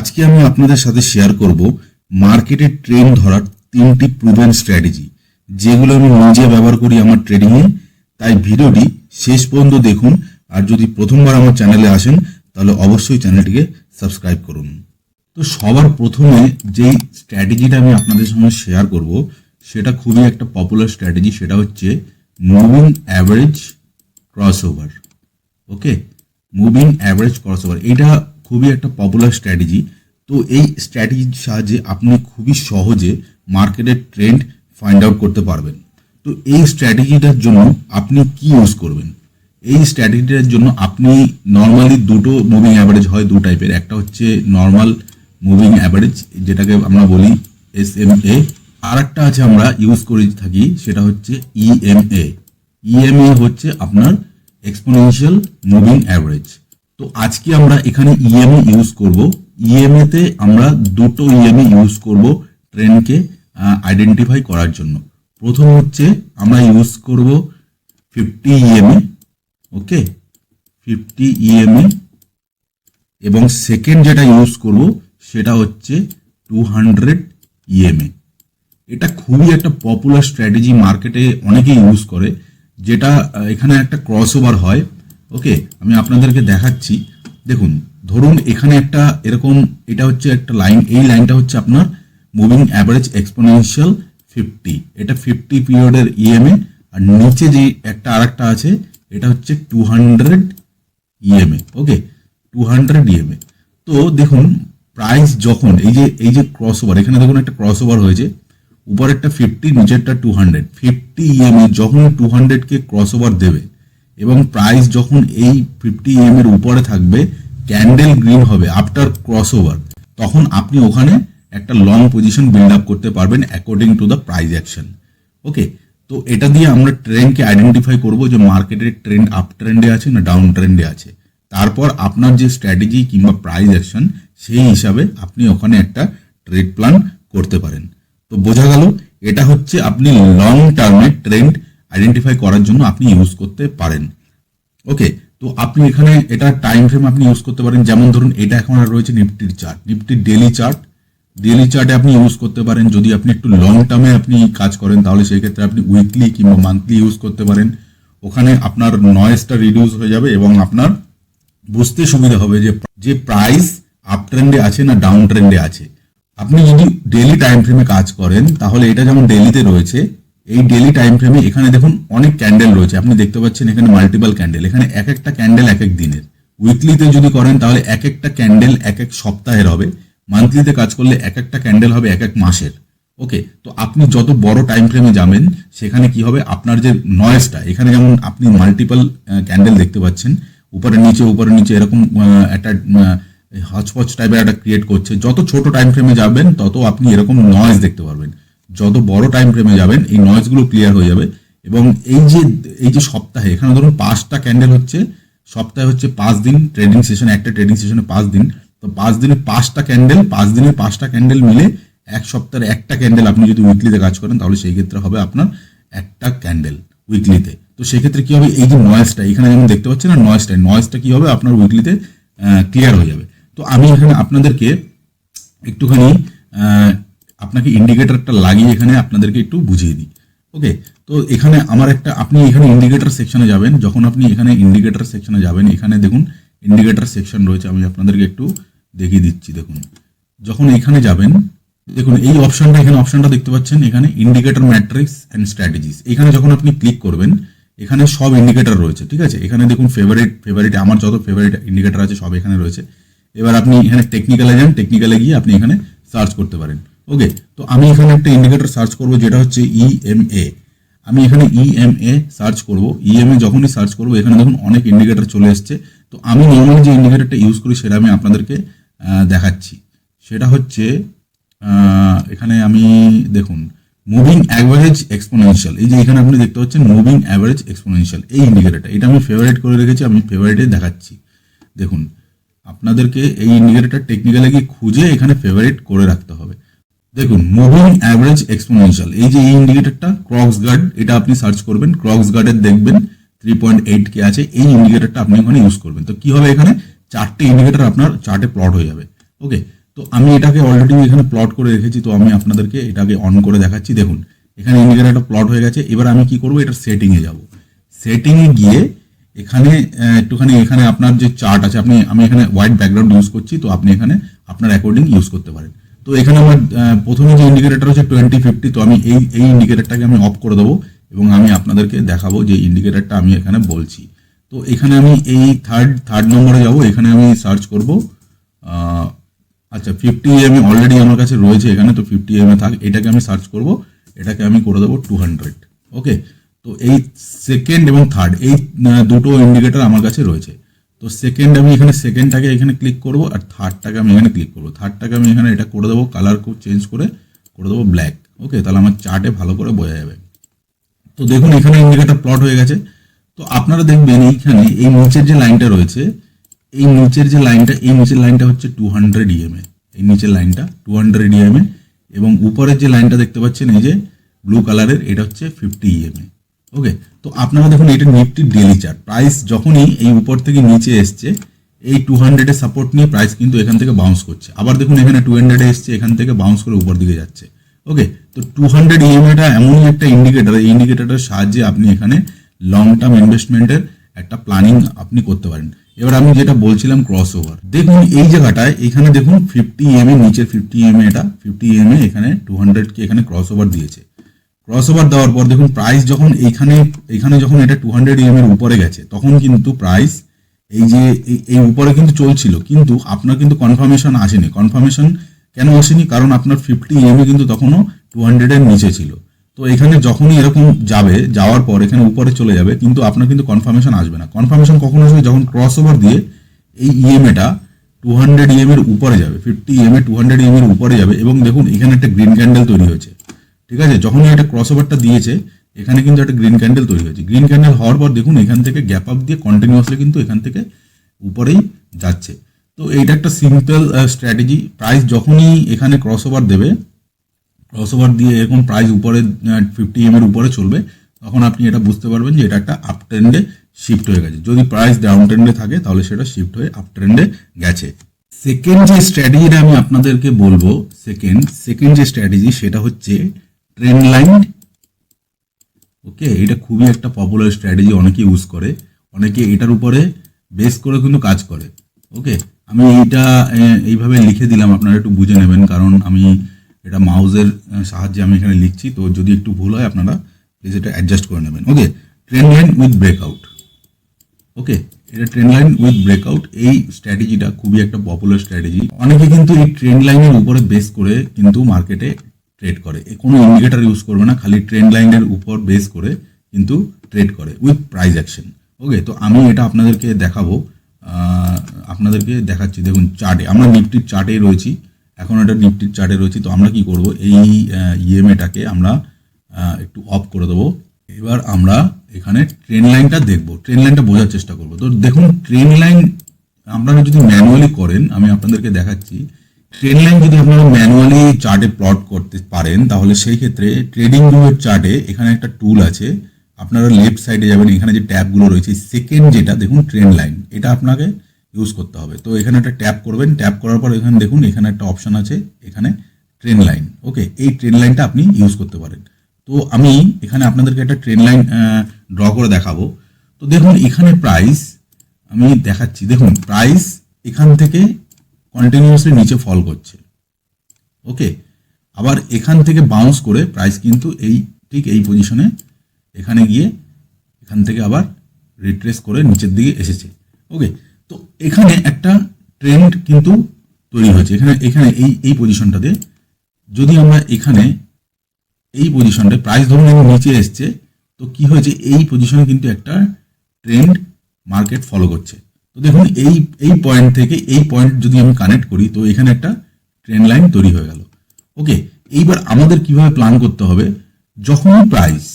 আজকে আমি আপনাদের সাথে শেয়ার করব মার্কেটের ট্রেন্ড ধরার 3টি প্রুভেন স্ট্র্যাটেজি, যেগুলো আমি নিজে ব্যবহার করি আমার ট্রেডিংয়ে। তাই ভিডিওটি শেষ পর্যন্ত দেখুন। আর যদি প্রথমবার আমার চ্যানেলে আসেন তাহলে অবশ্যই চ্যানেলটিকে সাবস্ক্রাইব করুন। তো সবার প্রথমে যেই স্ট্র্যাটেজিটা আমি আপনাদের সঙ্গে শেয়ার করব সেটা খুবই একটা পপুলার স্ট্র্যাটেজি, সেটা হচ্ছে মুভিং অ্যাভারেজ ক্রসওভার। ওকে, মুভিং অ্যাভারেজ ক্রসওভার এটা খুবই একটা পপুলার স্ট্র্যাটেজি। তো এই স্ট্র্যাটেজির সাহায্যে আপনি খুবই সহজে মার্কেটের ট্রেন্ড ফাইন্ড আউট করতে পারবেন। তো এই স্ট্র্যাটেজিটার জন্য আপনি কি ইউজ করবেন? এই স্ট্র্যাটেজিটার জন্য আপনি নর্মালি দুটো মুভিং অ্যাভারেজ হয় দু টাইপের। একটা হচ্ছে নর্মাল মুভিং অ্যাভারেজ, যেটাকে আমরা বলি SMA, আর একটা আছে আমরা ইউজ করে থাকি, সেটা হচ্ছে EMA। EMA হচ্ছে আপনার এক্সপোনেনশিয়াল মুভিং অ্যাভারেজ। তো আজকে আমরা এখানে EMA ইউজ করব। EMA তে আমরা দুটো EMA ইউজ করব ট্রেন্ডকে আইডেন্টিফাই করার জন্য। প্রথম হচ্ছে আমরা ইউজ করব 50 EMA, ওকে, 50 EMA, এবং সেকেন্ড যেটা ইউজ করব সেটা হচ্ছে 200 EMA। এটা খুবই একটা পপুলার স্ট্র্যাটেজি, মার্কেটে অনেকেই ইউজ করে, যেটা এখানে একটা ক্রসওভার হয়। ওকে, আমি আপনাদেরকে দেখাচ্ছি। দেখুন, ধরুন এখানে একটা এরকম, এটা হচ্ছে একটা লাইন, এই লাইনটা হচ্ছে আপনার মুভিং অ্যাভারেজ এক্সপোনেনশিয়াল 50, এটা 50 পিরিয়ডের EMA। আর নিচে যে একটা আরেকটা আছে এটা হচ্ছে 200 EMA। ওকে, 200 EMA। তো দেখুন প্রাইস যখন এই যে ক্রসওভার, এখানে দেখুন একটা ক্রসওভার হয়েছে, উপরেরটা 50, নিচেরটা 200। 50 EMA যখন 200 কে ক্রসওভার দেবে এবং প্রাইস যখন এই 50 EMA এর উপরে থাকবে, ক্যান্ডেল গ্রিন হবে আফটার ক্রসওভার, তখন আপনি ওখানে একটা লং পজিশন বিল্ড আপ করতে পারবেন according to the price action. Okay, তো এটা দিয়ে আমরা ট্রেন্ডকে আইডেন্টিফাই করব যে মার্কেটের ট্রেন্ড আপ ট্রেন্ডে আছে না ডাউন ট্রেন্ডে আছে। তারপর আপনার যে স্ট্র্যাটেজি কিংবা প্রাইস অ্যাকশন, সেই হিসাবে আপনি ওখানে একটা ট্রেড প্ল্যান করতে পারেন। তো বোঝা গেল, এটা হচ্ছে আপনি লং টার্মে ট্রেন্ড আইডেন্টিফাই করার জন্য আপনি ইউজ করতে পারেন। ওকে, তো আপনি এখানে এটা টাইম ফ্রেম আপনি ইউজ করতে পারেন। যেমন ধরুন এটা এখন আর রয়েছে নিফটির চার্ট, নিফটির ডেলি চার্ট। ডেলি চার্টে আপনি ইউজ করতে পারেন। যদি আপনি একটু লং টার্মে আপনি কাজ করেন তাহলে সেই ক্ষেত্রে আপনি উইকলি কিংবা মান্থলি ইউজ করতে পারেন। ওখানে আপনার নয়েজটা রিডিউস হয়ে যাবে এবং আপনার বুঝতে সুবিধা হবে যে প্রাইস আপ ট্রেন্ডে আছে না ডাউন ট্রেন্ডে আছে। আপনি যদি ডেলি টাইম ফ্রেমে কাজ করেন তাহলে এটা যেমন ডেলিতে রয়েছে, এই ডেলি টাইম ফ্রেমে এখানে দেখুন অনেক ক্যান্ডেল রয়েছে, আপনি দেখতে পাচ্ছেন এখানে মাল্টিপল ক্যান্ডেল, এখানে এক একটা ক্যান্ডেল এক এক দিনের। উইকলিতে যদি করেন তাহলে এক একটা ক্যান্ডেল এক এক সপ্তাহের হবে। মান্থলিতে কাজ করলে এক একটা ক্যান্ডেল হবে এক এক মাসের। ওকে, তো আপনি যত বড় টাইম ফ্রেমে যাবেন সেখানে কি হবে, আপনার যে নয়েজটা, এখানে যেমন আপনি মাল্টিপল ক্যান্ডেল দেখতে পাচ্ছেন, উপরে নিচে এরকম একটা হচপচ টাইপের একটা ক্রিয়েট করছে। যত ছোট টাইম ফ্রেমে যাবেন তত আপনি এরকম নয়েজ দেখতে পারবেন। যত বড় টাইম ফ্রেমে যাবেন এই নয়েজগুলো ক্লিয়ার হয়ে যাবে। এবং এই যে সপ্তাহে, এখানে ধরুন 5টা ক্যান্ডেল হচ্ছে, সপ্তাহে হচ্ছে 5 দিন ট্রেডিং সেশন, একটা ট্রেডিং সেশনে 5 দিন। তো 5 দিনে 5টা ক্যান্ডেল, 5 দিনে 5টা ক্যান্ডেল মিলে এক সপ্তাহে একটা ক্যান্ডেল। আপনি যদি উইকলিতে কাজ করেন তাহলে সেই ক্ষেত্রে হবে আপনার একটা ক্যান্ডেল উইকলিতে। তো সেই ক্ষেত্রে কি হবে, এই যে নয়েজটা এখানে যেমন দেখতে পাচ্ছেন না, নয়েজটা কি হবে আপনার উইকলিতে ক্লিয়ার হয়ে যাবে। তো আমি এখানে আপনাদেরকে একটুখানি আপনাকে ইন্ডিকেটরটা লাগিয়ে এখানে আপনাদেরকে একটু বুঝিয়ে দিই। ওকে, তো এখানে আমার একটা, আপনি এখানে ইন্ডিকেটর সেকশনে যাবেন। যখন আপনি এখানে ইন্ডিকেটর সেকশনে যাবেন, এখানে দেখুন ইন্ডিকেটর সেকশন রয়েছে, আমি আপনাদেরকে একটু দেখিয়ে দিচ্ছি। দেখুন যখন এখানে যাবেন, দেখুন এই অপশনটা, এখানে অপশনটা দেখতে পাচ্ছেন, এখানে ইন্ডিকেটর ম্যাট্রিক্স অ্যান্ড স্ট্র্যাটেজিস। এখানে যখন আপনি ক্লিক করবেন এখানে সব ইন্ডিকেটর রয়েছে, ঠিক আছে। এখানে দেখুন ফেভারিট আমার যত ফেভারিট ইন্ডিকেটর আছে সব এখানে রয়েছে। এবার আপনি এখানে টেকনিক্যালে যান, টেকনিক্যালে গিয়ে আপনি এখানে সার্চ করতে পারেন। ওকে, তো আমি এখানে একটা ইন্ডিকেটর সার্চ করব যেটা হচ্ছে EMA। আমি এখানে EMA সার্চ করব। EMA যখনই সার্চ করব এখানে দেখুন অনেক ইন্ডিকেটর চলে এসছে। তো আমি নর্মালি যে ইন্ডিকেটরটা ইউজ করি সেটা আমি আপনাদেরকে দেখাচ্ছি। সেটা হচ্ছে এখানে আমি দেখুন মুভিং অ্যাভারেজ এক্সপোনেনশিয়াল, এই যে এখানে আপনি দেখতে পাচ্ছেন মুভিং অ্যাভারেজ এক্সপোনেনশিয়াল, এই ইন্ডিকেটরটা, এটা আমি ফেভারিট করে রেখেছি, আমি ফেভারিটে দেখাচ্ছি। দেখুন আপনাদেরকে এই ইন্ডিকেটরটা টেকনিক্যালি গিয়ে খুঁজে এখানে ফেভারিট করে রাখতে হবে। দেখুন মুভিং অ্যাভারেজ এক্সপোনেনশিয়াল, এই যে এই ইন্ডিকেটরটা ক্রক্সগার্ড, এটা আপনি সার্চ করবেন, ক্রক্সগার্ডের দেখবেন 3.8K আছে, এই ইন্ডিকেটরটা আপনি ওখানে ইউজ করবেন। তো কি হবে, এখানে 4টে ইন্ডিকেটর আপনার চার্টে প্লট হয়ে যাবে। ওকে, তো আমি এটাকে অলরেডি এখানে প্লট করে রেখেছি, তো আমি আপনাদেরকে এটাকে অন করে দেখাচ্ছি। দেখুন এখানে ইন্ডিকেটরটা প্লট হয়ে গেছে। এবার আমি কি করব, এটা সেটিংয়ে যাব। সেটিংয়ে গিয়ে এখানে একটুখানি এখানে আপনার যে চার্ট আছে, আমি এখানে হোয়াইট ব্যাকগ্রাউন্ড ইউজ করছি, তো আপনি এখানে আপনার অ্যাকর্ডিং ইউজ করতে পারেন। তো এখানে আমার প্রথমে যে ইন্ডিকেটর হচ্ছে 2050, তো আমি এই ইন্ডিকেটরটাকে আমি অফ করে দেবো এবং আমি আপনাদেরকে দেখাবো যে ইন্ডিকেটরটা আমি এখানে বলছি। তো এখানে আমি এই থার্ড নম্বরে যাব, এখানে আমি সার্চ করব। আচ্ছা 50 EMA অলরেডি আমার কাছে রয়েছে এখানে, তো 50 EMA থাক, এটাকে আমি সার্চ করব, এটাকে আমি করে দেবো 200। ওকে, তো এই সেকেন্ড এবং থার্ড এই দুটো ইন্ডিকেটর আমার কাছে রয়েছে। তো সেকেন্ড আমি এখানে সেকেন্ডটাকে এখানে ক্লিক করব, আর থার্ডটাকে আমি এখানে ক্লিক করব। থার্ডটাকে আমি এখানে এটা করে দেবো, কালার চেঞ্জ করে দেবো ব্ল্যাক। ওকে, তাহলে আমার চার্টে ভালো করে বোঝা যাবে। তো দেখুন এখানে ইন্ডিকেটর প্লট হয়ে গেছে। তো আপনারা দেখবেন এইখানে এই নিচের যে লাইনটা রয়েছে, এই নিচের লাইনটা হচ্ছে 200 EMA। এই নিচের লাইনটা 200 EMA এবং উপরের যে লাইনটা দেখতে পাচ্ছেন এই যে ব্লু কালারের, এটা হচ্ছে 50 EMA। ওকে, তো আপনারা দেখুন এটা নিফটি ডেলি চার্ট। প্রাইস যখনই এই উপর থেকে নিচে এসছে, এই 200 এর সাপোর্ট নিয়ে প্রাইস কিন্তু এখান থেকে বাউন্স করছে। আবার দেখুন এখানে 200 এ এসছে, এখান থেকে বাউন্স করে উপর দিকে যাচ্ছে। ওকে, তো 200 EMAটা এমনই একটা ইন্ডিকেটর, এই ইন্ডিকেটরের সাহায্যে আপনি এখানে লং টার্ম ইনভেস্টমেন্টের একটা প্ল্যানিং আপনি করতে পারেন। এবার আমি যেটা বলছিলাম ক্রস ওভার, দেখুন এই জায়গাটায় এখানে দেখুন 50 EMA, নিচের 50 EMA, এটা 50 EMA, এখানে 200 কে এখানে ক্রস ওভার দিয়েছে। ক্রস ওভার দেওয়ার পর দেখুন প্রাইস যখন এখানে যখন এটা 200 EMA এর উপরে গেছে, তখন কিন্তু প্রাইস এই যে এই উপরে কিন্তু চলছিল, কিন্তু আপনার কিন্তু কনফার্মেশন আসেনি। কনফার্মেশন কেন আসেনি? কারণ আপনার 50 EMA কিন্তু তখনও 200 এর নিচে ছিল। তো এখানে যখনই এরকম যাওয়ার পর এখানে উপরে চলে যাবে, কিন্তু আপনার কিন্তু কনফার্মেশন আসবে না। কনফার্মেশন কখন আসবে? যখন ক্রস ওভার দিয়ে এই ইএমএটা 200 EMA এর উপরে যাবে, 50 EMA 200 EMA এর উপরে যাবে, এবং দেখুন এখানে একটা গ্রিন ক্যান্ডেল তৈরি হয়েছে। ঠিক আছে, যখনই এটা ক্রস ওভারটা দিয়েছে, এখানে কিন্তু একটা গ্রিন ক্যান্ডেল তৈরি হয়েছে। গ্রিন ক্যান্ডেল হওয়ার পর দেখুন এখান থেকে গ্যাপ আপ দিয়ে কন্টিনিউয়াসলি কিন্তু এখান থেকে উপরেই যাচ্ছে। তো এইটা একটা সিম্পল স্ট্র্যাটেজি। প্রাইস যখনই এখানে ক্রস ওভার দেবে, ক্রস ওভার দিয়ে এরকম প্রাইস উপরে 50 EMA এর উপরে চলবে, তখন আপনি এটা বুঝতে পারবেন যে এটা একটা আপ ট্রেন্ডে শিফট হয়ে গেছে। যদি প্রাইস ডাউন ট্রেন্ডে থাকে তাহলে সেটা শিফট হয়ে আপ ট্রেন্ডে গেছে। সেকেন্ড যে স্ট্র্যাটেজিটা আমি আপনাদেরকে বলবো, সেকেন্ড যে স্ট্র্যাটেজি সেটা হচ্ছে ট্রেন্ড লাইন। ওকে, এটা খুবই একটা পপুলার স্ট্র্যাটেজি, অনেকে ইউজ করে, অনেকে এটার উপরে বেস করে কিন্তু কাজ করে। ওকে, আমি এইটা এইভাবে লিখে দিলাম, আপনারা একটু বুঝে নেবেন, কারণ আমি এটা মাউসের সাহায্যে আমি এখানে লিখছি, তো যদি একটু ভুল হয় আপনারা প্লিজ এটা অ্যাডজাস্ট করে নেবেন। ওকে, ট্রেন্ড লাইন উইথ ব্রেকআউট। ওকে, এটা ট্রেন্ড লাইন উইথ ব্রেকআউট, এই স্ট্র্যাটেজিটা খুবই একটা পপুলার স্ট্র্যাটেজি। অনেকে কিন্তু এই ট্রেন্ড লাইনের উপরে বেস করে কিন্তু মার্কেটে ট্রেড করে, কোনো ইন্ডিকেটর ইউজ করবে না, খালি ট্রেন্ড লাইনের উপর বেস করে কিন্তু ট্রেড করে উইথ প্রাইস অ্যাকশন। ওকে, তো আমি এটা আপনাদেরকে দেখাবো, আপনাদেরকে দেখাচ্ছি। দেখুন চার্টে, আমরা নিফটির চার্টেই রয়েছি, এখন এটা নিফটির চার্টে রয়েছি। তো আমরা কি করব, এই ইএমএটাকে আমরা একটু অফ করে দেবো। এবার আমরা এখানে ট্রেন্ড লাইনটা দেখব, ট্রেন্ড লাইনটা বোঝার চেষ্টা করব। তো দেখুন ট্রেন্ড লাইন আপনারা যদি ম্যানুয়ালি করেন, আমি আপনাদেরকে দেখাচ্ছি, ট্রেন্ড লাইন যদি আপনারা ম্যানুয়ালি চার্টে প্লট করতে পারেন, তাহলে সেই ক্ষেত্রে ট্রেডিং ভিউয়ের চার্টে এখানে একটা টুল আছে, আপনারা লেফট সাইডে যাবেন, এখানে যে ট্যাবগুলো রয়েছে, সেকেন্ড যেটা দেখুন ট্রেন্ড লাইন, এটা আপনাকে ইউজ করতে হবে। তো এখানে একটা ট্যাপ করবেন, ট্যাপ করার পর এখানে দেখুন এখানে একটা অপশন আছে, এখানে ট্রেন্ড লাইন। ওকে, এই ট্রেন্ড লাইনটা আপনি ইউজ করতে পারেন। তো আমি এখানে আপনাদেরকে একটা ট্রেন্ড লাইন ড্র করে দেখাবো। তো দেখুন এখানে প্রাইস আমি দেখাচ্ছি, দেখুন প্রাইস এখান থেকে কন্টিনিউয়াসলি নিচে ফল করছে। ওকে, আবার এখান থেকে বাউন্স করে প্রাইস কিন্তু ঠিক এই পজিশনে এখানে গিয়ে এখান থেকে আবার রিট্রেস করে নিচের দিকে এসেছে। ওকে, তো এখানে একটা ট্রেন্ড কিন্তু তৈরি হয়েছে। এখানে এই পজিশনটাতে যদি আমরা এখানে এই পজিশনটা প্রাইস ধরুন নিচে এসছে, তো কি হয়েছে, এই পজিশনে কিন্তু একটা ট্রেন্ড মার্কেট ফলো করছে। তো দেখুন এই পয়েন্ট থেকে এই পয়েন্ট যদি আমি কানেক্ট করি, তো এখানে একটা ট্রেন্ড লাইন তৈরি হয়ে গেল। ওকে, এইবার আমাদের কিভাবে প্ল্যান করতে হবে, যখন প্রাইস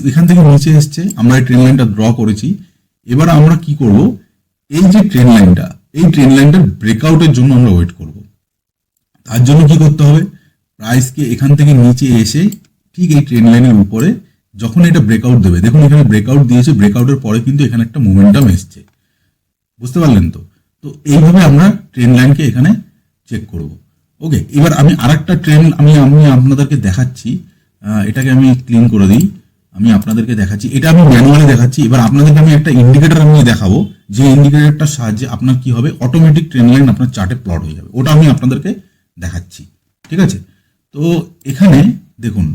এখান থেকে নিচে এসছে, আমরা এই ট্রেন্ড লাইনটা ড্র করেছি, এবার আমরা কি করব, এই যে ট্রেন্ড লাইনটা, এই ট্রেন্ড লাইনটার ব্রেকআউটের জন্য আমরা ওয়েট করব। তার জন্য কি করতে হবে, প্রাইসকে এখান থেকে নিচে এসে ঠিক এই ট্রেন্ড লাইনের উপরে যখন এটা ব্রেকআউট দেবে, দেখুন এখানে ব্রেকআউট দিয়েছে, ব্রেকআউটের পরে কিন্তু এখানে একটা মোমেন্টাম এসছে, বুঝতে পারলেন তো? তো এইভাবে আমরা ট্রেন্ড লাইনকে এখানে চেক করব। ওকে, এবার আমি আরেকটা ট্রেন্ড আমি আমি আপনাদেরকে দেখাচ্ছি। এটাকে আমি ক্লিন করে দিই। আমি আপনাদেরকে দেখাচ্ছি, এটা আমি ম্যানুয়ালি দেখাচ্ছি। এবার আপনাদেরকে আমি একটা ইন্ডিকেটর আমি দেখাবো, যে ইন্ডিকেটরটার সাহায্যে আপনার কি হবে, অটোমেটিক ট্রেন্ড লাইন আপনার চার্টে প্লট হয়ে যাবে। ওটা আমি আপনাদেরকে দেখাচ্ছি, ঠিক আছে? তো এখানে দেখুন,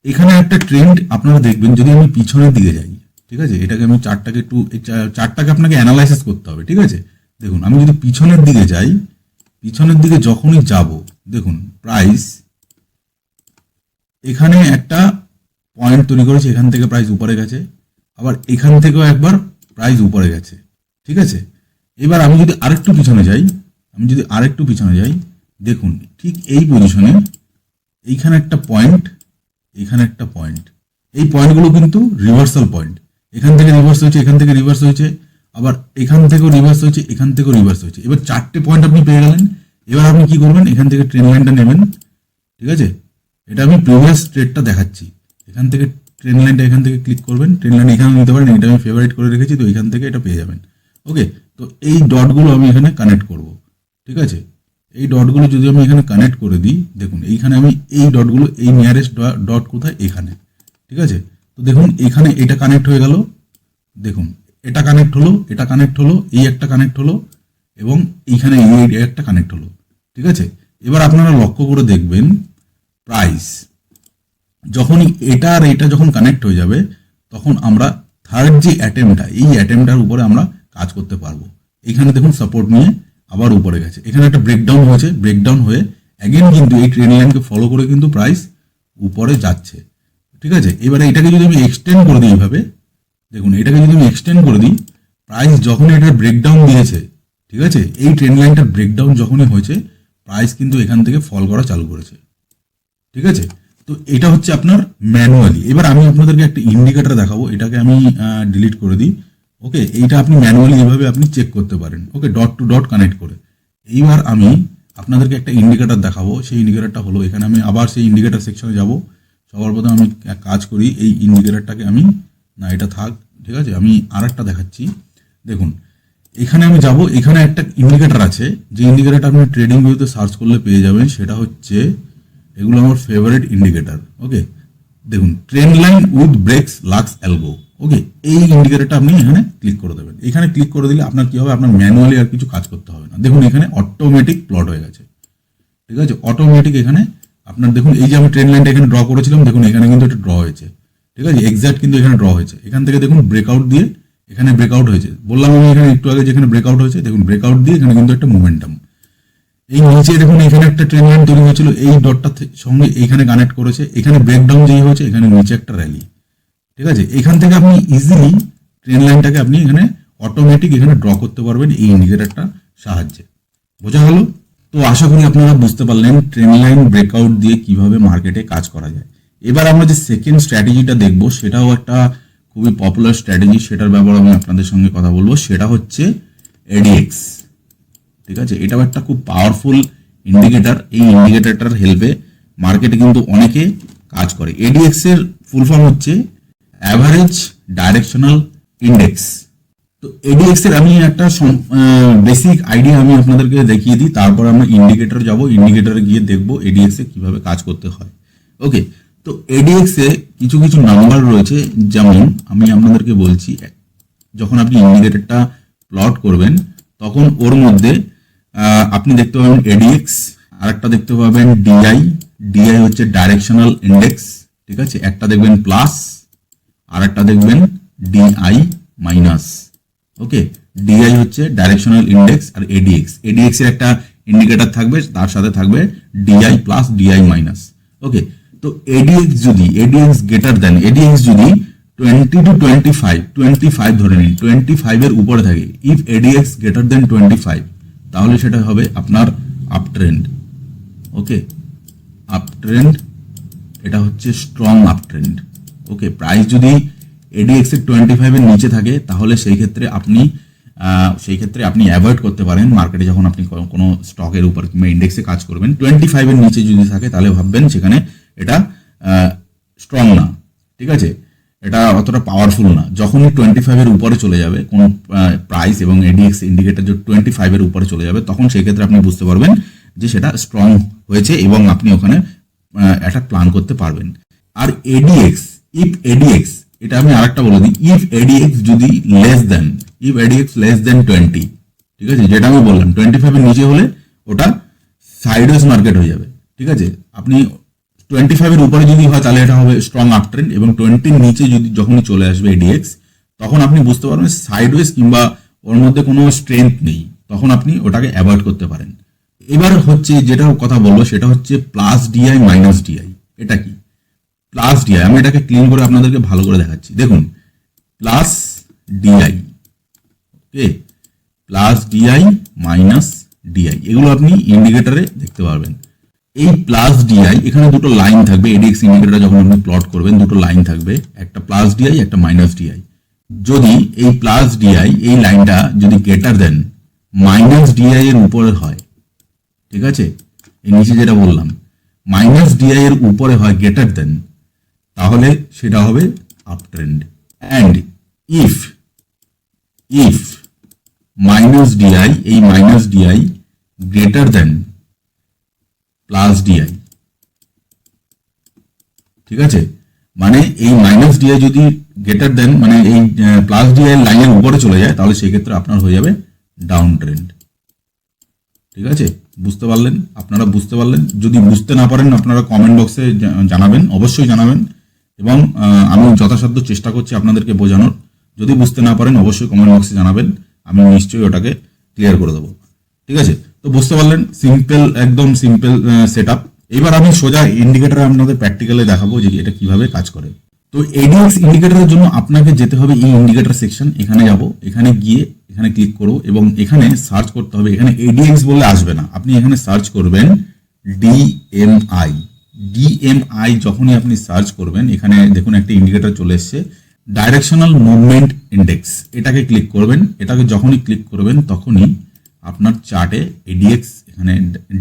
এখানে একটা ট্রেন্ড আপনারা দেখবেন, যদি আমি পিছনের দিকে যাই, ঠিক আছে, এটাকে আমি চার্টটাকে একটু, চার্টটাকে আপনাকে অ্যানালাইসিস করতে হবে, ঠিক আছে? দেখুন, আমি যদি পিছনের দিকে যাই, পিছনের দিকে যখনই যাব, দেখুন প্রাইস এখানে একটা পয়েন্ট তৈরি করেছে, এখান থেকে প্রাইস উপরে গেছে, আবার এখান থেকেও একবার প্রাইস উপরে গেছে, ঠিক আছে? এবার আমি যদি আরেকটু পিছনে যাই, দেখুন ঠিক এই পজিশনে এইখানে একটা পয়েন্ট, এখানে একটা পয়েন্ট, এই পয়েন্টগুলো কিন্তু রিভার্সাল পয়েন্ট। এখান থেকে রিভার্স হয়েছে, এখান থেকে রিভার্স হয়েছে, আবার এখান থেকেও রিভার্স হয়েছে, এখান থেকেও রিভার্স হয়েছে। এবার 4টে পয়েন্ট আপনি পেয়ে গেলেন। এবার আপনি কি করবেন, এখান থেকে ট্রেন লাইনটা নেবেন, ঠিক আছে? এটা আমি প্রিভিয়াস ট্রেডটা দেখাচ্ছি। এখান থেকে ট্রেন লাইনটা এখান থেকে ক্লিক করবেন, ট্রেন লাইন এখানে নিতে পারেন, এটা আমি ফেভারিট করে রেখেছি, তো এখান থেকে এটা পেয়ে যাবেন। ওকে, তো এই ডটগুলো আমি এখানে কানেক্ট করব, ঠিক আছে? এই ডটগুলো যদি আমি এখানে কানেক্ট করে দিই, দেখুন এইখানে আমি এই ডটগুলো, এই নিয়ারেস্ট ডট কোথায়, এখানে, ঠিক আছে? তো দেখুন এখানে এটা কানেক্ট হয়ে গেল, দেখুন এটা কানেক্ট হলো, এটা কানেক্ট হলো, এই একটা কানেক্ট হলো, এবং এইখানে এই একটা কানেক্ট হলো, ঠিক আছে? এবার আপনারা লক্ষ্য করে দেখবেন, প্রাইস যখনই এটা আর এটা যখন কানেক্ট হয়ে যাবে, তখন আমরা থার্ড যে অ্যাটেম্পটা, এই অ্যাটেম্পটার উপরে আমরা কাজ করতে পারবো। এখানে দেখুন সাপোর্ট নিয়ে আবার উপরে গেছে, এখানে একটা ব্রেকডাউন হয়েছে, ব্রেকডাউন হয়ে অ্যাগেন কিন্তু এই ট্রেন লাইনকে ফলো করে কিন্তু প্রাইস উপরে যাচ্ছে, ঠিক আছে? এবারে এটাকে যদি আমি এক্সটেন্ড করে দিই এইভাবে, দেখুন এটাকে যদি আমি এক্সটেন্ড করে দিই, প্রাইস যখন এটা ব্রেকডাউন দিয়েছে, ঠিক আছে, এই ট্রেন লাইনটার ব্রেকডাউন যখনই হয়েছে, প্রাইস কিন্তু এখান থেকে ফল করা চালু করেছে, ঠিক আছে? তো এটা হচ্ছে আপনার ম্যানুয়ালি। এবার আমি আপনাদেরকে একটা ইন্ডিকেটর দেখাবো, এটাকে আমি ডিলিট করে দিই। ওকে, এইটা আপনি ম্যানুয়ালি এভাবে আপনি চেক করতে পারেন, ওকে, ডট টু ডট কানেক্ট করে। এইবার আমি আপনাদেরকে একটা ইন্ডিকেটর দেখাবো, সেই ইন্ডিকেটরটা হলো, এখানে আমি আবার সেই ইন্ডিকেটর সেকশনে যাব। সবার প্রথমে আমি এক কাজ করি, এই ইন্ডিকেটরটাকে আমি, না এটা থাক, ঠিক আছে, আমি আর একটা দেখাচ্ছি। দেখুন এখানে আমি যাব, এখানে একটা ইন্ডিকেটর আছে, যে ইন্ডিকেটরটা আপনি ট্রেডিং ভিউতে সার্চ করলে পেয়ে যাবেন, সেটা হচ্ছে, এগুলো আমার ফেভারিট ইন্ডিকেটর। ওকে, দেখুন trend line with breaks LuxAlgo. Okay, এই ইন্ডিকেটরটা আপনি এখানে ক্লিক করে দেবেন। এখানে ক্লিক করে দিলে আপনার কি হবে, আপনার ম্যানুয়ালি আর কিছু কাজ করতে হবে না। দেখুন এখানে অটোমেটিক প্লট হয়ে গেছে, ঠিক আছে? অটোমেটিক এখানে আপনার দেখুন, এই যে আমি ট্রেন্ড লাইনটা এখানে ড্র করেছিলাম, দেখুন এখানে কিন্তু এটা ড্র হয়েছে, ঠিক আছে? এক্সাক্ট কিন্তু এখানে ড্র হয়েছে। এখান থেকে দেখুন ব্রেকআউট দিয়ে এখানে ব্রেকআউট হয়েছে, বললাম আমি এখানে একটু আগে যেখানে ব্রেকআউট হয়েছে, দেখুন ব্রেকআউট দিয়ে এখানে কিন্তু একটা মোমেন্টাম। এই নিচে দেখুন এখানে একটা ট্রেন লাইন তৈরি হয়েছিল, এই ডটটার সঙ্গে এইখানে কানেক্ট করেছে, এখানে ব্রেকডাউন যেই হয়েছে, এখানে নিচে একটা র্যালি, ঠিক আছে? এখান থেকে আপনি ইজিলি ট্রেন লাইনটাকে আপনি এখানে অটোমেটিক এখানে ড্র করতে পারবেন এই ইন্ডিকেটরটার সাহায্যে। বোঝা গেল? তো আশা করি আপনারা বুঝতে পারলেন ট্রেন লাইন ব্রেকআউট দিয়ে কিভাবে মার্কেটে কাজ করা যায়। এবার আমরা যে সেকেন্ড স্ট্র্যাটেজিটা দেখব, সেটাও একটা খুবই পপুলার স্ট্র্যাটেজি, সেটার ব্যাপারে আমি আপনাদের সঙ্গে কথা বলবো। সেটা হচ্ছে এডিএক্স, ঠিক আছে? এটাও একটা খুব পাওয়ারফুল ইন্ডিকেটর। এই ইন্ডিকেটরটার হেল্পে মার্কেটে কিন্তু অনেকে কাজ করে। এডিএক্স এর ফুল ফর্ম হচ্ছে অ্যাভারেজ ডাইরেকশনাল ইন্ডেক্স। তো এডিএক্স এর আমি একটা বেসিক আইডিয়া আমি আপনাদেরকে দেখিয়ে দিই, তারপর আমরা ইন্ডিকেটর যাব, ইন্ডিকেটরে গিয়ে দেখবো এডিএক্স এ কিভাবে কাজ করতে হয়। ওকে, তো এডিএক্স এ কিছু কিছু নাম্বার রয়েছে, যেমন আমি আপনাদেরকে বলছি, যখন আপনি ইন্ডিকেটরটা প্লট করবেন, তখন ওর মধ্যে আপনি দেখতে পাবেন এডিএক্স, আর একটা দেখতে পাবেন ডিআই। ডিআই হচ্ছে ডাইরেকশনাল ইন্ডেক্স, ঠিক আছে? একটা দেখবেন প্লাস, আর একটা দেখবেন ডিআই মাইনাস। ওকে, ডিআই হচ্ছে ডাইরেকশনাল ইন্ডেক্স, আর এডিএক্স, এডিএক্স এর একটা ইন্ডিকেটর থাকবে, তার সাথে থাকবে ডিআই প্লাস ডিআই মাইনাস। ওকে, তো এডিএক্স যদি, এডিএক্স গ্রেটার দেন, এডিএক্স যদি 20 to 25 ধরে নিন, 25 এর উপরে থাকে, ইফ এডিএক্স গ্রেটার দেন 25, তাহলে সেটা হবে আপনার আপ ট্রেন্ড। ওকে, আপ ট্রেন্ড, এটা হচ্ছে স্ট্রং আপ ট্রেন্ড। ওকে, প্রাইস যদি এডিএক্স এর 25 এর নিচে থাকে, তাহলে সেই ক্ষেত্রে আপনি অ্যাভয়েড করতে পারেন মার্কেটে, যখন আপনি কোনো স্টকের উপর কিংবা ইন্ডেক্সে কাজ করবেন। 25 এর নিচে যদি থাকে, তাহলে ভাববেন সেখানে এটা স্ট্রং না, ঠিক আছে? এটা অতটা পাওয়ারফুল না। যখনই 25 এর উপরে চলে যাবে কোনো প্রাইস, প্রাইস এবং এডিএক্স ইন্ডিকেটর যে 25 এর উপরে চলে যাবে, তখন সেই ক্ষেত্রে আপনি বুঝতে পারবেন যে সেটা স্ট্রং হয়েছে এবং আপনি ওখানে একটা প্ল্যান করতে পারবেন। আর এডিএক্স, ইফ এডিএক্স, এটা আমি আরেকটা বলে দিই, ইফ এডিএক্স যদি ইফ এডিএক্স লেস দেন 20, ঠিক আছে, যেটা আমি বললাম 25 এর নিচে হলে ওটা সাইডওয়েজ মার্কেট হয়ে যাবে, ঠিক আছে। আপনি 25 এর উপরে যদি হয় তাহলে এটা হবে স্ট্রং আপ ট্রেন্ড, এবং 20 নিচে যদি যখনই চলে আসবে এডিএক্স, তখন আপনি বুঝতে পারবেন সাইডওয়েজ কিংবা ওর মধ্যে কোনো স্ট্রেংথ নেই, তখন আপনি ওটাকে অ্যাভয়েড করতে পারেন। এবার হচ্ছে যেটা কথা বলবো সেটা হচ্ছে প্লাস ডিআই মাইনাস ডিআই। এটা কি প্লাস ডিআই? আমি এটাকে ক্লিন করে আপনাদেরকে ভালো করে দেখাচ্ছি। দেখুন প্লাস ডিআই, ওকে, প্লাস ডিআই মাইনাস ডিআই, এগুলো আপনি ইন্ডিকেটরে দেখতে পারবেন। এই প্লাস ডিআই এখানে দুটো লাইন থাকবে, এডিএক্স ইন্ডিকেটর যখন আপনি প্লট করবেন দুটো লাইন থাকবে, একটা প্লাস ডিআই একটা মাইনাস ডিআই। যদি এই প্লাস ডিআই এই লাইনটা যদি গ্রেটার দেন মাইনাস ডিআই এর উপরে হয়, ঠিক আছে, এই নিচে যেটা বললাম মাইনাস ডিআই এর উপরে হয় গ্রেটার দেন, তাহলে সেটা হবে up trend. And if minus DI, এই minus DI greater than plus DI, ঠিক আছে, মানে এই মাইনাস ডিআই যদি গ্রেটার দেন মানে এই প্লাস ডিআই লাইনের উপরে চলে যায়, তাহলে সেই ক্ষেত্রে আপনার হয়ে যাবে ডাউন ট্রেন্ড, ঠিক আছে। বুঝতে পারলেন? আপনারা বুঝতে পারলেন? যদি বুঝতে না পারেন আপনারা কমেন্ট বক্সে জানাবেন, অবশ্যই জানাবেন, এবং আমি যথাসাধ্য চেষ্টা করছি আপনাদেরকে বোঝানোর। যদি বুঝতে না পারেন অবশ্যই কমেন্ট বক্সে জানাবেন, আমি নিশ্চয়ই ওটাকে ক্লিয়ার করে দেবো, ঠিক আছে। তো বুঝতে পারলেন, সিম্পল, একদম সিম্পল সেট আপ। এবার আমি সোজা ইন্ডিকেটর আপনাদের প্র্যাকটিক্যালে দেখাবো যে এটা কিভাবে কাজ করে। তো এডিএক্স ইন্ডিকেটরের জন্য আপনাকে যেতে হবে এই ইন্ডিকেটর সেকশন, এখানে যাব, এখানে গিয়ে এখানে ক্লিক করব এবং এখানে সার্চ করতে হবে। এখানে এডিএক্স বলে আসবে না, আপনি এখানে সার্চ করবেন ডিএমআই। ডিএমআই যখনই আপনি সার্চ করবেন, এখানে দেখুন একটা ইন্ডিকেটর চলে এসছে, ডাইরেকশনাল মুভমেন্ট ইন্ডেক্স, এটাকে ক্লিক করবেন। এটাকে যখনই ক্লিক করবেন তখনই আপনার চার্টে এডিএক্স এখানে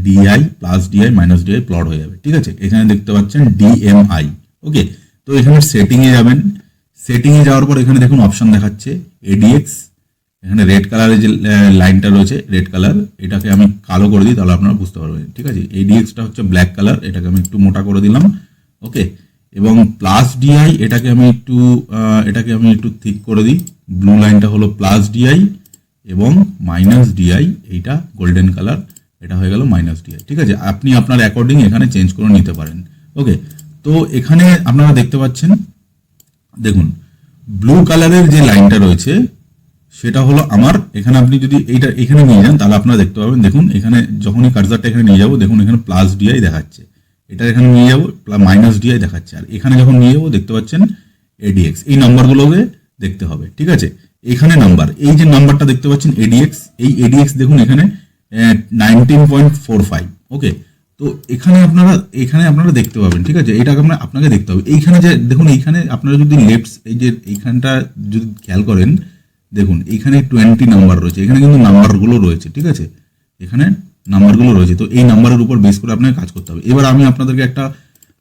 DI plus DI minus DI plot হয়ে যাবে, ঠিক আছে। এখানে দেখতে পাচ্ছেন ডিএমআই, ওকে। তো এখানে সেটিংয়ে যাবেন, সেটিংয়ে যাওয়ার পর এখানে দেখুন অপশন দেখাচ্ছে এডিএক্স, এখানে রেড কালারের যে লাইনটা রয়েছে রেড কালার, এটাকে আমি কালো করে দিই তাহলে আপনারা বুঝতে পারবেন, ঠিক আছে। এডিএক্সটা হচ্ছে ব্ল্যাক কালার, এটাকে আমি একটু মোটা করে দিলাম, ওকে। এবং প্লাস ডিআই এটাকে আমি একটু থিক করে দিই, ব্লু লাইনটা হলো প্লাস ডিআই এবং মাইনাস ডিআই, এইটা গোল্ডেন কালার, এটা হয়ে গেল মাইনাস ডিআই, ঠিক আছে। আপনি আপনার অ্যাকর্ডিং এখানে চেঞ্জ করে নিতে পারেন, ওকে। তো এখানে আপনারা দেখতে পাচ্ছেন, দেখুন ব্লু কালারের যে লাইনটা রয়েছে সেটা হলো আমার, এখানে আপনি যদি এইটা এখানে নিয়ে যান তাহলে আপনারা দেখতে পাবেন, দেখুন এখানে যখনই কার্সারটা এখানে নিয়ে যাবো দেখুন এখানে প্লাস ডিআই দেখাচ্ছে, এটা এখানে নিয়ে যাবো মাইনাস ডিআই দেখাচ্ছে, আর এখানে যখন নিয়ে যাবো দেখতে পাচ্ছেন এডিএক্স, এই নাম্বারগুলোকে দেখতে হবে, ঠিক আছে। এখানে নাম্বার, এই যে নাম্বারটা দেখতে পাচ্ছেন এডিএক্স, এই এডিএক্স দেখুন এখানে 19.45, ওকে। তো এখানে আপনারা দেখতে পাবেন, ঠিক আছে, এইটাকে আপনাকে দেখতে হবে। এইখানে যে দেখুন এইখানে আপনারা যদি এই যে এইখানটা যদি খেয়াল করেন, দেখুন এইখানে 20 নাম্বার রয়েছে, এখানে কিন্তু নাম্বারগুলো রয়েছে, ঠিক আছে, এখানে নাম্বারগুলো রয়েছে। তো এই নাম্বারের উপর বেস করে আপনাকে কাজ করতে হবে। এবার আমি আপনাদেরকে একটা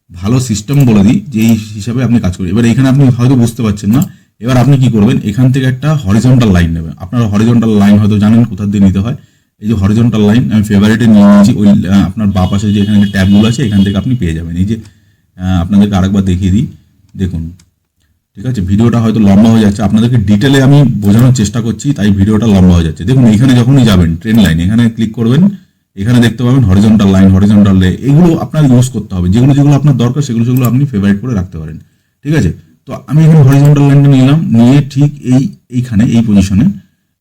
ভালো সিস্টেম বলে দিই যে এই হিসাবে আপনি কাজ করবেন। এবার এখানে আপনি হয়তো বুঝতে পারছেন না, এবার আপনি কি করবেন, এখান থেকে একটা হরিজন্টাল লাইন নেবেন। আপনারা হরিজন্টাল লাইন হয়তো জানেন কোথা দিয়ে নিতে হয়, এই যে হরিজন্টাল লাইন আমি ফেভারিটে নিয়ে নিয়েছি, ওই আপনার বাঁ পাশে যে এখানে ট্যাবগুলো আছে এখান থেকে আপনি পেয়ে যাবেন। এই যে আপনাদেরকে আরেকবার দেখিয়ে দিই, দেখুন, ঠিক আছে। ভিডিওটা হয়তো লম্বা হয়ে যাচ্ছে, আপনাদেরকে ডিটেলে আমি বোঝানোর চেষ্টা করছি তাই ভিডিওটা লম্বা হয়ে যাচ্ছে। দেখুন এইখানে যখনই যাবেন ট্রেন লাইন, এখানে ক্লিক করবেন, এখানে দেখতে পাবেন হরিজন্টাল লাইন, হরিজন্টাল লে, এগুলো আপনার ইউজ করতে হবে, যেগুলো আপনার দরকার সেগুলো আপনি ফেভারিট করে রাখতে পারেন, ঠিক আছে। তো আমি এখানে হরিজন্টাল লাইনটা নিলাম, নিয়ে ঠিক এইখানে এই পজিশনে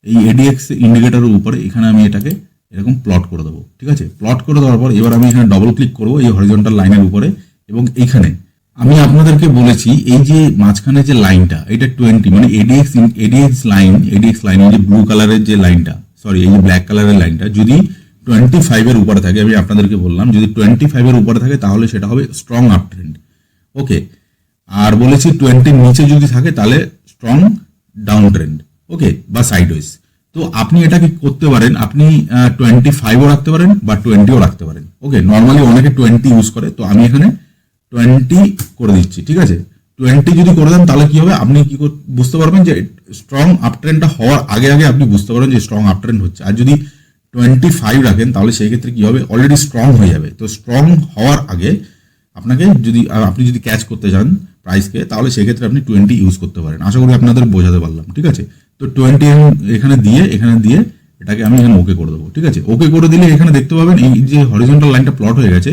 এই এডিএক্স ইন্ডিকেটরের উপরে এখানে আমি এটাকে এরকম প্লট করে দেবো, ঠিক আছে। প্লট করে দেওয়ার পর এবার আমি এখানে ডবল ক্লিক করবো এই হরিজন্টাল লাইনের উপরে, এবং এইখানে আমি আপনাদেরকে বলেছি এই যে মাঝখানে যে লাইনটা এটা 20 মানে এডিএক্স লাইন এই যে ব্লু কালারের যে লাইনটা, সরি এই যে ব্ল্যাক কালারের লাইনটা যদি 25 এর উপরে থাকে, আমি আপনাদেরকে বললাম যদি 25 এর উপরে থাকে তাহলে সেটা হবে স্ট্রং আপ ট্রেন্ড, ওকে। আর বলেছি 20 নিচে যদি থাকে তাহলে স্ট্রং ডাউন ট্রেন্ড, ওকে, বা সাইডওয়েজ। তো আপনি এটাকে করতে পারেন, আপনি 25ও রাখতে পারেন বা 20ও রাখতে পারেন, ওকে। নর্মালি অনেকে 20 ইউজ করে, তো আমি এখানে 20 করে দিচ্ছি, ঠিক আছে। 20 যদি করে দেন তাহলে কি হবে, আপনি কি বুঝতে পারবেন যে স্ট্রং আপ ট্রেন্ডটা হওয়ার আগে আগে আপনি বুঝতে পারবেন যে স্ট্রং আপ ট্রেন্ড হচ্ছে। আর যদি 25 রাখেন তাহলে সেই ক্ষেত্রে কি হবে, অলরেডি স্ট্রং হয়ে যাবে। তো স্ট্রং হওয়ার আগে আপনাকে আপনি যদি ক্যাচ করতে চান প্রাইসকে, তাহলে সেক্ষেত্রে আপনি 20 ইউজ করতে পারেন। আশা করি আপনাদের বোঝাতে পারলাম, ঠিক আছে। তো 20 এখানে দিয়ে এটাকে আমি এখানে ওকে করে দেবো, ঠিক আছে। ওকে করে দিলে এখানে দেখতে পাবেন এই যে হরিজন্টাল লাইনটা প্লট হয়ে গেছে।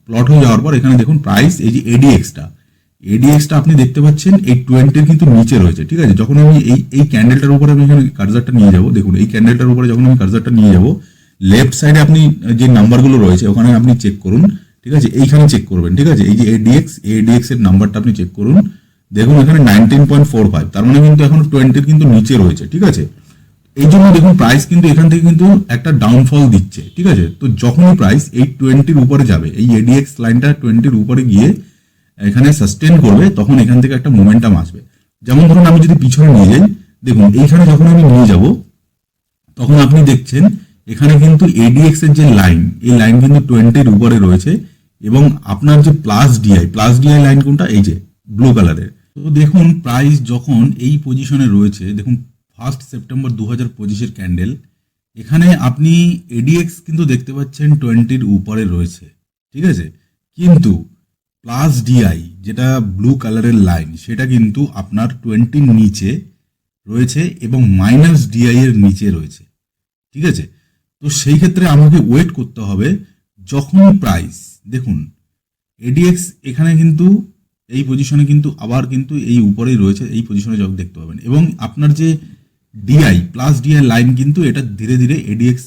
প্লট হয়ে যাওয়ার পর এখানে দেখুন প্রাইস, এই যে এডিএক্সটা আপনি দেখতে পাচ্ছেন এই 20 কিন্তু নিচে রয়েছে, ঠিক আছে। যখন আমি এই ক্যান্ডেলটার উপরে আমি এখানে কার্সারটা নিয়ে যাব, দেখুন এই ক্যান্ডেলটার উপরে যখন আমি কার্সারটা নিয়ে যাব, লেফট সাইডে আপনি যে নাম্বারগুলো রয়েছে ওখানে আপনি চেক করুন, ঠিক আছে। এইখানে চেক করবেন, ঠিক আছে। এই যে এডিএক্স এর নাম্বারটা আপনি চেক করুন, দেখুন এখানে 19.45, তার মানে কিন্তু এখন 20 কিন্তু নিচে রয়েছে, ঠিক আছে। এই জন্য দেখুন প্রাইস কিন্তু এখান থেকে কিন্তু একটা ডাউনফল দিচ্ছে, ঠিক আছে। তো যখনই প্রাইস এই 20 উপরে যাবে, এই এডিএক্স লাইনটা 20 উপরে গিয়ে এখানে সাস্টেন করবে, তখন এখান থেকে একটা মোমেন্টাম আসবে। যেমন ধরুন আমি যদি পিছনে নিয়ে যাই, দেখুন এইখানে যখন আমি নিয়ে যাব তখন আপনি দেখছেন এখানে কিন্তু এডিএক্স এর যে লাইন, এই লাইন কিন্তু 20 উপরে রয়েছে, এবং আপনার যে প্লাস ডিআই লাইন কোনটা, এই যে ব্লু কালারের। তো দেখুন প্রাইস যখন এই পজিশনে রয়েছে, দেখুন 1 সেপ্টেম্বর 2025 ক্যান্ডেল, এখানে আপনি এডিএক্স কিন্তু দেখতে পাচ্ছেন 20 উপরে রয়েছে, ঠিক আছে। কিন্তু প্লাস ডিআই যেটা ব্লু কালারের লাইন, সেটা কিন্তু আপনার 20 নিচে রয়েছে এবং মাইনাস ডিআই এর নিচে রয়েছে, ঠিক আছে। তো সেই ক্ষেত্রে আমাকে ওয়েট করতে হবে যখন প্রাইস, দেখুন এডিএক্স এখানে কিন্তু এই পজিশনে কিন্তু আবার কিন্তু এই উপরেই রয়েছে, এই পজিশনে যখন দেখতে পাবেন, এবং আপনার যে ডিআই প্লাস ডিআই লাইন কিন্তু এটা ধীরে ধীরে এডিএক্স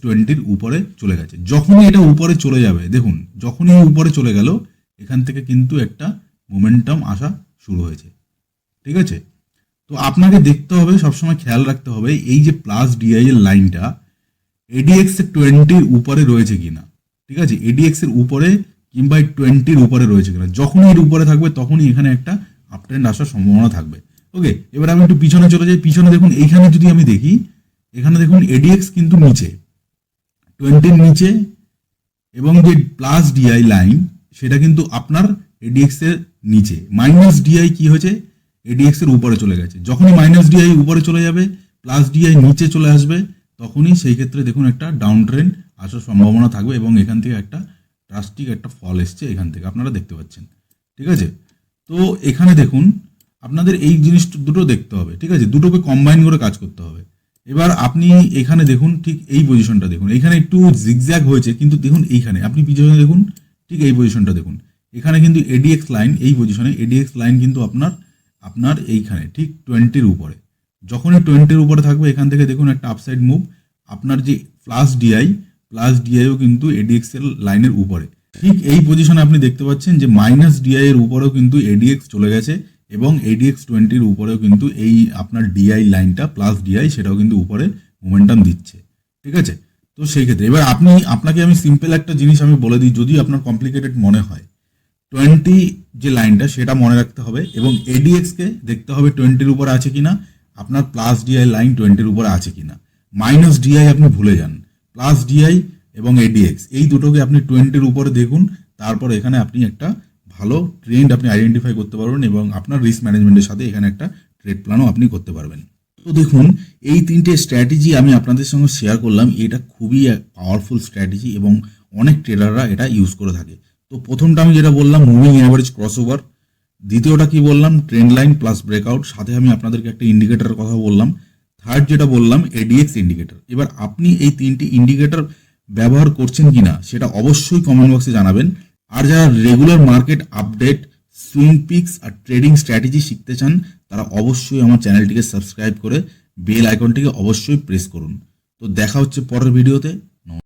20 উপরে চলে গেছে। যখনই এটা উপরে চলে যাবে, দেখুন যখনই উপরে চলে গেল, এখান থেকে কিন্তু একটা মোমেন্টাম আসা শুরু হয়েছে, ঠিক আছে। তো আপনাকে দেখতে হবে, সবসময় খেয়াল রাখতে হবে এই যে প্লাস ডিআই এর লাইনটা এডিএক্স এর 20 উপরে রয়েছে কিনা, ঠিক আছে। এডিএক্স এর উপরে কিংবা 20 উপরে রয়েছে কিনা, যখনই এর উপরে থাকবে তখনই এখানে একটা আপ ট্রেন্ড আসার সম্ভাবনা থাকবে। ওকে, এবার আমি একটু পিছনে চলে যাই। পিছনে দেখুন এইখানে যদি আমি দেখি, এখানে দেখুন এডিএক্স কিন্তু নিচে 20 নিচে, এবং যে প্লাস ডিআই লাইন সেটা কিন্তু আপনার এডিএক্স এর নিচে। মাইনাস ডিআই কি হয়েছে, এডিএক্স এর উপরে চলে গেছে। যখনই মাইনাস ডিআই উপরে চলে যাবে, প্লাস ডিআই নিচে চলে আসবে, তখনই সেই ক্ষেত্রে দেখুন একটা ডাউন ট্রেন্ড আসার সম্ভাবনা থাকবে, এবং এখান থেকে একটা ড্রাস্টিক একটা ফল এসছে, এখান থেকে আপনারা দেখতে পাচ্ছেন, ঠিক আছে। তো এখানে দেখুন আপনাদের এই জিনিস দুটো দেখতে হবে, ঠিক আছে, দুটোকে কম্বাইন করে কাজ করতে হবে। এবার আপনি এখানে দেখুন, ঠিক এই পজিশনটা দেখুন, এখানে একটু জিগজ্যাগ হয়েছে, কিন্তু দেখুন এইখানে আপনি পিছনে দেখুন, ঠিক এই পজিশনটা দেখুন, এখানে কিন্তু এডিএক্স লাইন, এই পজিশনে এডিএক্স লাইন কিন্তু আপনার এইখানে ঠিক 20 উপরে, যখনই 20 উপরে থাকবে এখান থেকে দেখুন একটা আপসাইড মুভ। আপনার যে প্লাস ডিআইও কিন্তু এডিএক্স এর লাইনের উপরে, ঠিক এই পজিশনে আপনি দেখতে পাচ্ছেন যে মাইনাস ডিআই এর উপরেও কিন্তু এডিএক্স চলে গেছে, এবং এডিএক্স 20 উপরেও কিন্তু এই আপনার ডিআই লাইনটা প্লাস ডিআই সেটাও কিন্তু উপরে মোমেন্টাম দিচ্ছে, ঠিক আছে। তো সেই ক্ষেত্রে এবার আপনাকে আমি সিম্পল একটা জিনিস আমি বলে দিই, যদি আপনার কমপ্লিকেটেড মনে হয়, 20 যে লাইনটা সেটা মনে রাখতে হবে, এবং এডিএক্স কে দেখতে হবে 20 উপরে আছে কিনা, আপনার প্লাস ডিআই লাইন 20 উপরে আছে কিনা। মাইনাস ডিআই আপনি ভুলে যান, প্লাস ডিআই এবং এডিএক্স এই দুটোকে আপনি 20 উপরে দেখুন, তারপর এখানে আপনি একটা ভালো ট্রেন্ড আপনি আইডেন্টিফাই করতে পারবেন, এবং আপনার রিস্ক ম্যানেজমেন্টের সাথে এখানে একটা ট্রেড প্ল্যানও আপনি করতে পারবেন। তো দেখুন এই 3টে স্ট্র্যাটেজি আমি আপনাদের সঙ্গে শেয়ার করলাম, এটা খুবই পাওয়ারফুল স্ট্র্যাটেজি এবং অনেক ট্রেডাররা এটা ইউজ করে থাকে। তো প্রথমটা আমি যেটা বললাম মুভিং এভারেজ ক্রসওভার, দ্বিতীয়টা কি বললাম ট্রেন্ড লাইন প্লাস ব্রেকআউট, সাথে আমি আপনাদেরকে একটা ইন্ডিকেটরের কথা বললাম, থার্ড যেটা বললাম এডিএক্স ইন্ডিকেটর। এবার আপনি এই 3টি ইন্ডিকেটর ব্যবহার করছেন কিনা সেটা অবশ্যই কমেন্ট বক্সে জানাবেন। আর যারা regular market update, swing picks আর ট্রেডিং স্ট্র্যাটেজি শিখতে চান, তারা অবশ্যই আমার চ্যানেলটিকে সাবস্ক্রাইব করে বেল আইকনটিকে অবশ্যই প্রেস করুন। তো দেখা হচ্ছে পরের ভিডিওতে।